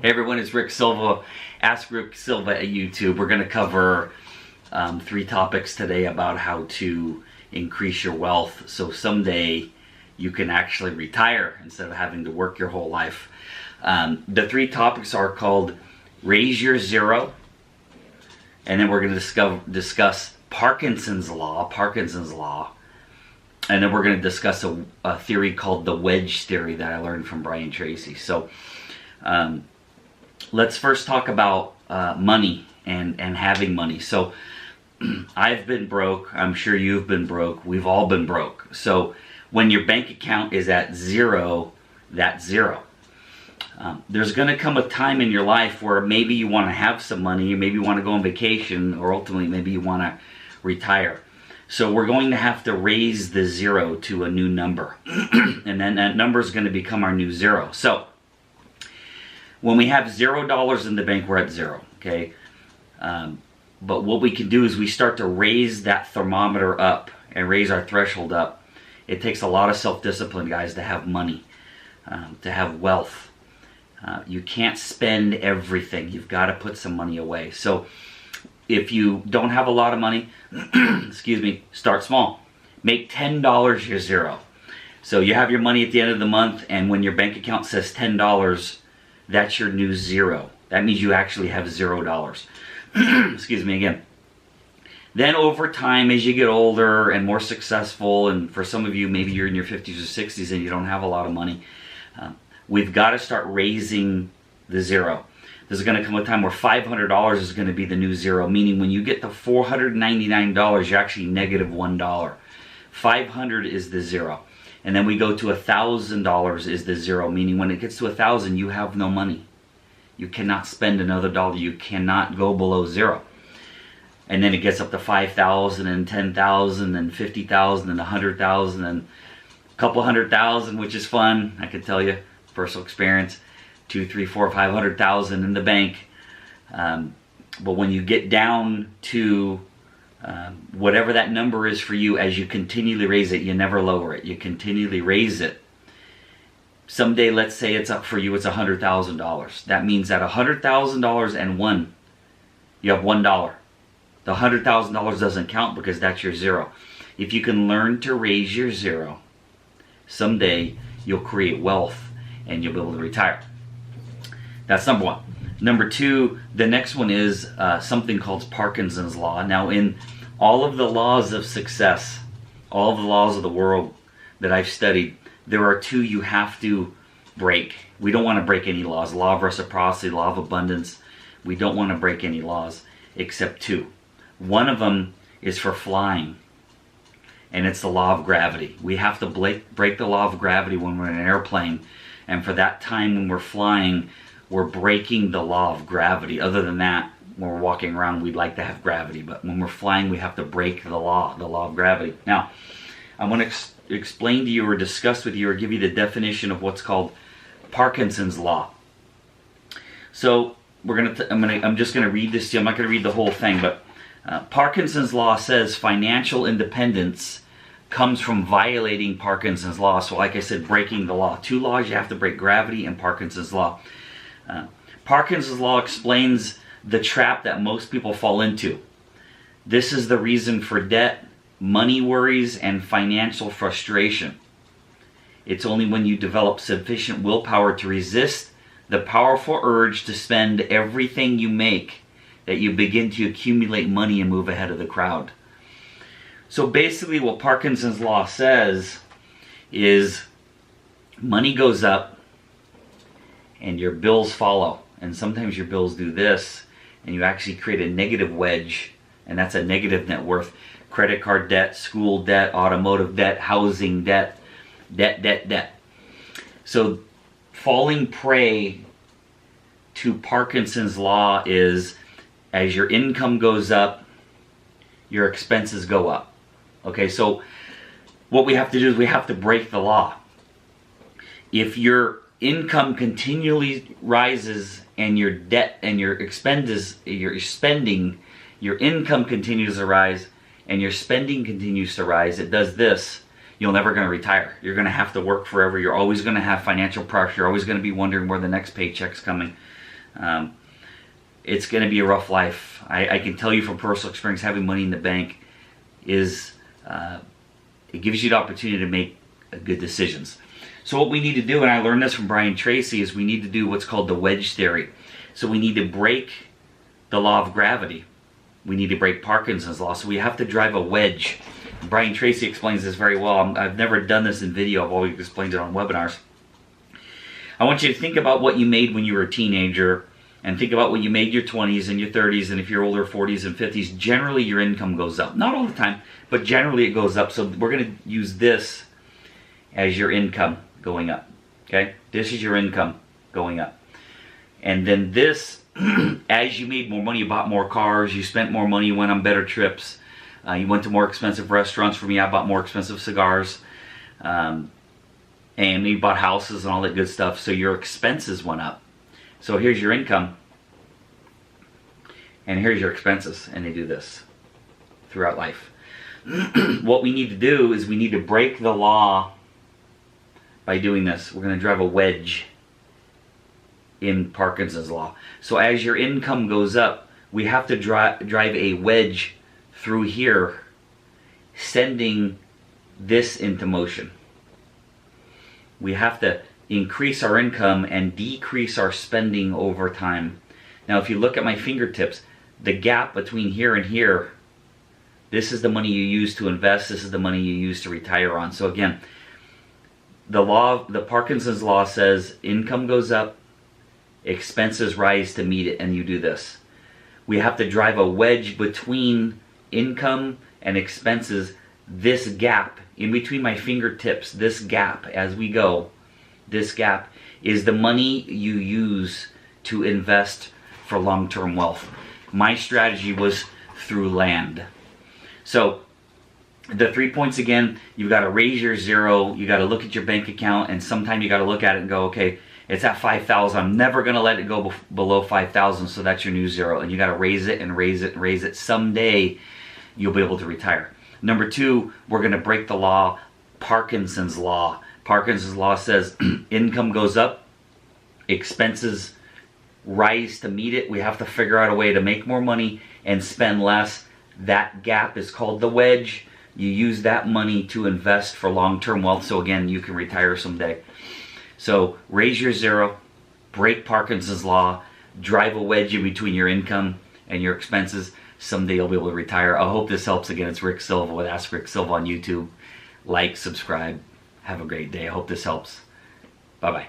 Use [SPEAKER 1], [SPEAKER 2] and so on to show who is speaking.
[SPEAKER 1] Hey everyone, it's Rick Silva. Ask Rick Silva at YouTube. We're going to cover 3 topics today about how to increase your wealth so someday you can actually retire instead of having to work your whole life. The 3 topics are called Raise Your Zero, and then we're going to discuss Parkinsons Law, and then we're going to discuss a theory called the Wedge theory that I learned from Brian Tracy. So let's first talk about money and having money. So I've been broke. I'm sure you've been broke. We've all been broke. So when your bank account is at zero, that's zero. There's going to come a time in your life where maybe you want to have some money, maybe you want to go on vacation, or ultimately maybe you want to retire. So we're going to have to raise the zero to a new number. And then that number is going to become our new zero. So when we have $0 in the bank, we're at zero, okay? But what we can do is we start to raise that thermometer up and raise our threshold up. It takes a lot of self-discipline, guys, to have money, to have wealth. You can't spend everything. You've got to put some money away. So if you don't have a lot of money, excuse me, start small. Make $10 your zero. So you have your money at the end of the month, and when your bank account says $10, that's your new zero. That means you actually have $0. Excuse me again. Then over time, as you get older and more successful, and for some of you, maybe you're in your 50s or 60s and you don't have a lot of money, we've got to start raising the zero. There's going to come a time where $500 is going to be the new zero, meaning when you get to $499, you're actually negative $1. 500 is the zero. And then we go to $1,000 is the zero, meaning when it gets to 1,000, you have no money. You cannot spend another dollar. You cannot go below zero. And then it gets up to 5,000 and 10,000 and 50,000 and 100,000 and a couple 100,000, which is fun. I can tell you, personal experience, 2, 3, 4, 500,000 in the bank. But when you get down to whatever that number is for you, as you continually raise it, you never lower it. You continually raise it. Someday, let's say it's up for you, it's $100,000. That means that $100,000 and one, you have $1. The $100,000 doesn't count because that's your zero. If you can learn to raise your zero, someday you'll create wealth and you'll be able to retire. That's number 1. Number 2, the next one is something called Parkinsons Law. Now, in all of the laws of success, all of the laws of the world that I've studied, there are 2 you have to break. We don't want to break any laws. Law of reciprocity, law of abundance. We don't want to break any laws except 2. One of them is for flying, and it's the law of gravity. We have to break the law of gravity when we're in an airplane, and for that time when we're flying, we're breaking the law of gravity. Other than that, when we're walking around, we'd like to have gravity, but when we're flying, we have to break the law of gravity. Now, I want to explain to you or discuss with you or give you the definition of what's called Parkinsons Law. So I'm just going to read this to you. I'm not going to read the whole thing, but Parkinsons Law says financial independence comes from violating Parkinson's Law. So like I said, breaking the law. 2 laws you have to break: gravity and Parkinson's Law. Parkinson's Law explains the trap that most people fall into. This is the reason for debt, money worries, and financial frustration. It's only when you develop sufficient willpower to resist the powerful urge to spend everything you make that you begin to accumulate money and move ahead of the crowd. So basically what Parkinson's Law says is money goes up and your bills follow. And sometimes your bills do this, and you actually create a negative wedge, and that's a negative net worth. Credit card debt, school debt, automotive debt, housing debt, debt. So falling prey to Parkinson's Law is as your income goes up, your expenses go up. Okay, so what we have to do is we have to break the law. If your income continually rises and your debt and your spending, your income continues to rise and your spending continues to rise, it does this: you're never going to retire. You're going to have to work forever. You're always going to have financial pressure. You're always going to be wondering where the next paycheck's coming. It's going to be a rough life. I can tell you from personal experience, having money in the bank is, it gives you the opportunity to make good decisions. So what we need to do, and I learned this from Brian Tracy, is we need to do what's called the wedge theory. So we need to break the law of gravity. We need to break Parkinson's law. So we have to drive a wedge. Brian Tracy explains this very well. I've never done this in video. I've always explained it on webinars. I want you to think about what you made when you were a teenager, and think about what you made in your 20s and your 30s, and if you're older, 40s and 50s. Generally, your income goes up. Not all the time, but generally it goes up. So we're going to use this as your income going up. Okay? This is your income going up. And then this, as you made more money, you bought more cars, you spent more money, you went on better trips, you went to more expensive restaurants. For me, I bought more expensive cigars, and you bought houses and all that good stuff, so your expenses went up. So here's your income, and here's your expenses, and they do this throughout life. What we need to do is we need to break the law by doing this. We're going to drive a wedge in Parkinson's law. So as your income goes up, we have to drive a wedge through here, sending this into motion. We have to increase our income and decrease our spending over time. Now, if you look at my fingertips, the gap between here and here, this is the money you use to invest, this is the money you use to retire on. So again, the Parkinson's law says income goes up, expenses rise to meet it, and you do this. We have to drive a wedge between income and expenses. This gap in between my fingertips, this gap as we go, this gap is the money you use to invest for long-term wealth. My strategy was through land. So the 3 points again, you've got to raise your zero, you got to look at your bank account, and sometime you got to look at it and go, okay, it's at 5,000. I'm never going to let it go below 5,000, so that's your new zero. And you got to raise it and raise it and raise it. Someday you'll be able to retire. Number 2, we're going to break the law, Parkinson's law. Parkinson's law says income goes up, expenses rise to meet it. We have to figure out a way to make more money and spend less. That gap is called the wedge. You use that money to invest for long-term wealth, so again, you can retire someday. So raise your zero, break Parkinson's law, drive a wedge in between your income and your expenses. Someday you'll be able to retire. I hope this helps. Again, it's Rick Silva with Ask Rick Silva on YouTube. Like, subscribe. Have a great day. I hope this helps. Bye-bye.